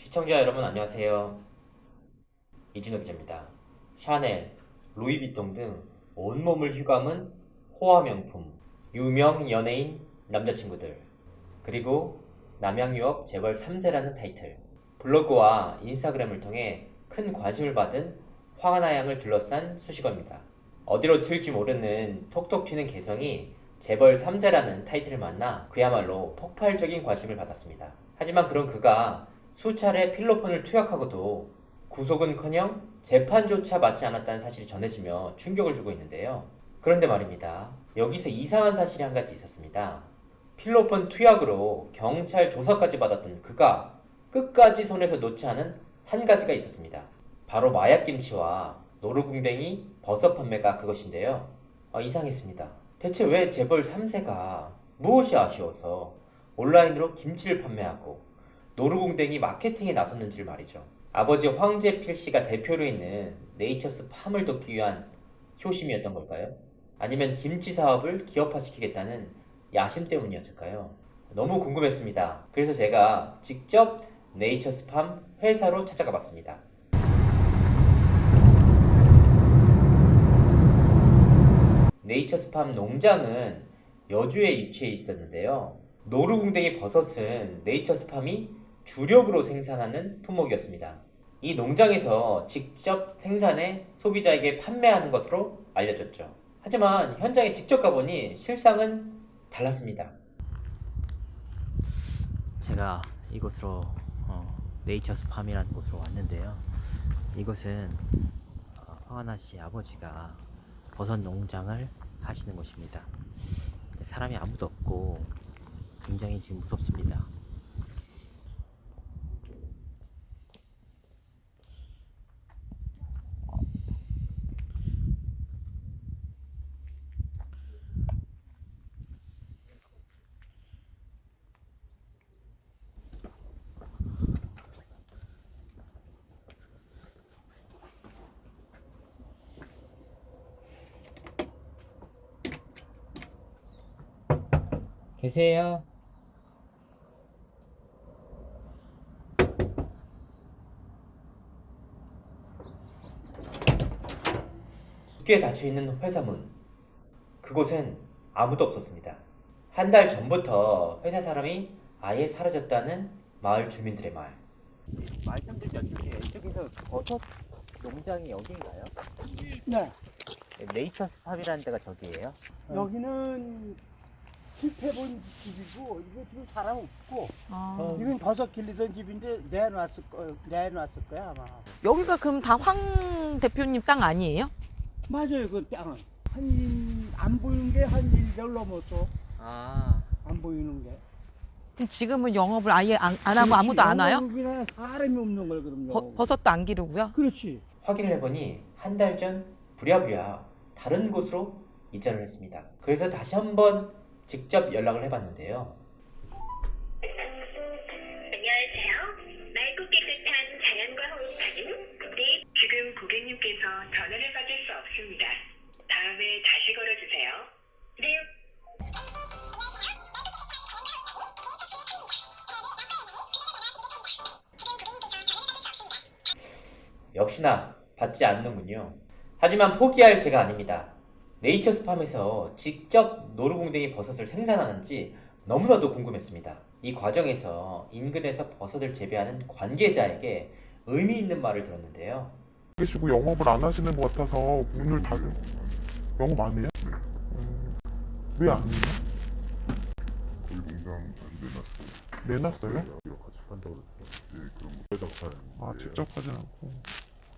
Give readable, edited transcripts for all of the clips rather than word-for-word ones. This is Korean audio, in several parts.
시청자 여러분 안녕하세요. 이진호 기자입니다. 샤넬, 루이비통 등 온몸을 휘감은 호화 명품, 유명 연예인 남자친구들, 그리고 남양 유업 재벌 3세라는 타이틀, 블로그와 인스타그램을 통해 큰 관심을 받은 황하나 양을 둘러싼 수식어입니다. 어디로 튈지 모르는 톡톡 튀는 개성이 재벌 3세라는 타이틀을 만나 그야말로 폭발적인 관심을 받았습니다. 하지만 그런 그가 수차례 필로폰을 투약하고도 구속은커녕 재판조차 받지 않았다는 사실이 전해지며 충격을 주고 있는데요. 그런데 말입니다. 여기서 이상한 사실이 한 가지 있었습니다. 필로폰 투약으로 경찰 조사까지 받았던 그가 끝까지 손에서 놓지 않은 한 가지가 있었습니다. 바로 마약김치와 노루궁뎅이 버섯 판매가 그것인데요. 이상했습니다. 대체 왜 재벌 3세가 무엇이 아쉬워서 온라인으로 김치를 판매하고 노루궁뎅이 마케팅에 나섰는지를 말이죠. 아버지 황제필 씨가 대표로 있는 네이처스 팜을 돕기 위한 효심이었던 걸까요? 아니면 김치 사업을 기업화시키겠다는 야심 때문이었을까요? 너무 궁금했습니다. 그래서 제가 직접 네이처스 팜 회사로 찾아가 봤습니다. 네이처스 팜 농장은 여주에 위치해 있었는데요. 노루궁뎅이 버섯은 네이처스 팜이 주력으로 생산하는 품목이었습니다. 이 농장에서 직접 생산해 소비자에게 판매하는 것으로 알려졌죠. 하지만 현장에 직접 가보니 실상은 달랐습니다. 제가 이곳으로 네이처스 팜이라는 곳으로 왔는데요. 이곳은 황하나 씨 아버지가 버섯 농장을 하시는 곳입니다. 사람이 아무도 없고 굉장히 지금 무섭습니다. 계세요? 깊게 닫혀있는 회사 문. 그곳엔 아무도 없었습니다. 한 달 전부터 회사 사람이 아예 사라졌다는 마을 주민들의 말. 말씀 좀 여쭤볼게요. 이쪽에서 버섯 농장이 여기인가요? 네, 네이처스 팜이라는 데가 저기예요? 여기는 실패본 집이고, 이거 지금 사람 없고, 아, 이건 버섯 길리던 집인데 내놨을 거야, 아마. 여기가 그럼 다 황 대표님 땅 아니에요? 맞아요, 그 땅은. 안 보이는 게 한 1개월 넘었어. 아, 안 보이는 게. 그럼 지금은 영업을 아예 안 하고 아무도 안 와요? 여기는 사람이 없는 걸, 그럼요. 버섯도 안 기르고요? 그렇지. 확인을 해보니 한 달 전 부랴부랴 다른 곳으로 이전을 했습니다. 그래서 다시 한번 직접 연락을 해봤는데요. 안녕하세요. 맑고 깨끗한 자연과 호흡하는 지금 고객님께서 전화를 받을 수 없습니다. 다음에 다시 걸어주세요. 네. 역시나 받지 않는군요. 하지만 포기할 제가 아닙니다. 네이처스 팜에서 직접 노루궁뎅이 버섯을 생산하는지 너무나도 궁금했습니다. 이 과정에서 인근에서 버섯을 재배하는 관계자에게 의미 있는 말을 들었는데요. 계시고 영업을 안 하시는 것 같아서 문을 닫 영업 안 해요? 왜 안 해요? 거기 농장 안 내놨어요. 내놨어요? 우리가 같이 판다고 그랬어. 네, 그럼 빼다 파는 아 직접 하진 않고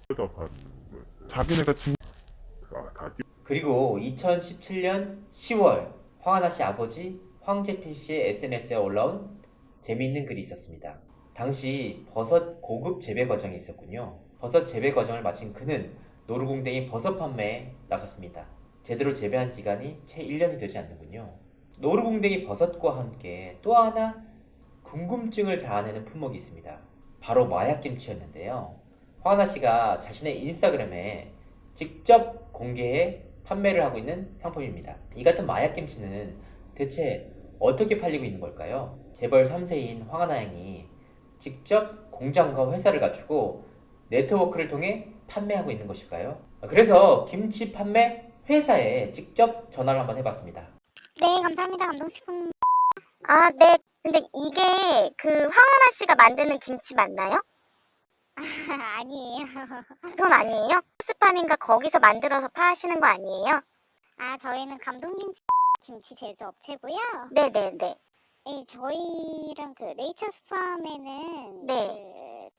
빼다 파는 거예요. 자기네가 다 그리고 2017년 10월 황하나 씨 아버지 황제필 씨의 SNS에 올라온 재미있는 글이 있었습니다. 당시 버섯 고급 재배 과정이 있었군요. 버섯 재배 과정을 마친 그는 노루궁뎅이 버섯 판매에 나섰습니다. 제대로 재배한 기간이 채 1년이 되지 않는군요. 노루궁뎅이 버섯과 함께 또 하나 궁금증을 자아내는 품목이 있습니다. 바로 마약김치였는데요. 황하나 씨가 자신의 인스타그램에 직접 공개해 판매를 하고 있는 상품입니다. 이 같은 마약김치는 대체 어떻게 팔리고 있는 걸까요? 재벌 3세인 황하나 양이 직접 공장과 회사를 갖추고 네트워크를 통해 판매하고 있는 것일까요? 그래서 김치 판매 회사에 직접 전화를 한번 해봤습니다. 네, 감사합니다. 감동식품. 아, 네. 근데 이게 그 황은아 씨가 만드는 김치 맞나요? 아니에요. 그건 아니에요? 스팜인가 거기서 만들어서 파시는 거 아니에요? 아, 저희는 감동김치 김치 제조업체고요. 네네네. 네, 저희랑 그 네이처스팜에는 네.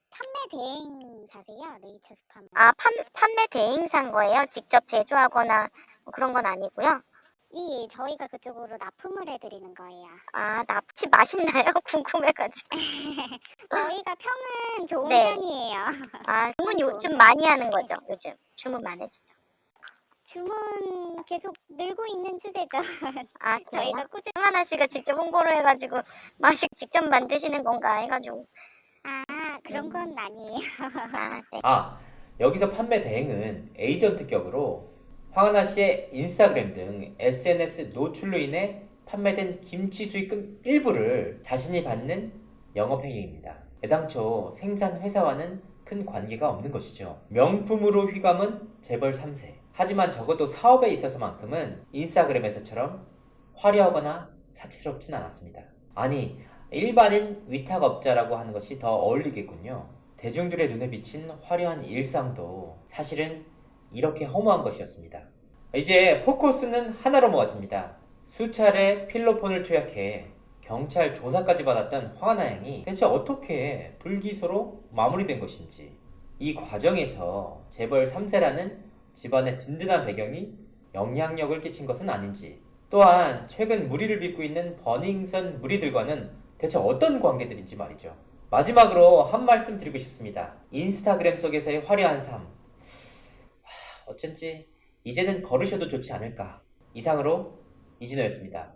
판매 대행사세요, 네이처스팜. 아, 판매 대행사인 거예요? 직접 제조하거나 뭐 그런 건 아니고요? 예, 저희가 그쪽으로 납품을 해드리는 거예요. 아, 납치 맛있나요? 궁금해가지고. 저희가 평은 좋은 편이에요. 아, 주문 요즘 많이 하는 거죠? 요즘 주문 많으시죠? 주문 계속 늘고 있는 추세죠. 아, 그래요? 저희가 꾸준히 황하나 씨가 직접 홍보를 해가지고 맛이 직접 만드시는 건가 해가지고. 아, 그런 건 아니에요. 아, 네. 여기서 판매 대행은 에이전트격으로 황하나 씨의 인스타그램 등 SNS 노출로 인해 판매된 김치 수익금 일부를 자신이 받는 영업행위입니다. 애당초 생산 회사와는 큰 관계가 없는 것이죠. 명품으로 휘감은 재벌 3세. 하지만 적어도 사업에 있어서만큼은 인스타그램에서처럼 화려하거나 사치스럽진 않았습니다. 아니, 일반인 위탁업자라고 하는 것이 더 어울리겠군요. 대중들의 눈에 비친 화려한 일상도 사실은 이렇게 허무한 것이었습니다. 이제 포커스는 하나로 모아집니다. 수차례 필로폰을 투약해 경찰 조사까지 받았던 황하나 양이 대체 어떻게 불기소로 마무리된 것인지, 이 과정에서 재벌 3세라는 집안의 든든한 배경이 영향력을 끼친 것은 아닌지, 또한 최근 무리를 빚고 있는 버닝썬 무리들과는 대체 어떤 관계들인지 말이죠. 마지막으로 한 말씀 드리고 싶습니다. 인스타그램 속에서의 화려한 삶, 어쩐지 이제는 걸으셔도 좋지 않을까. 이상으로 이진호였습니다.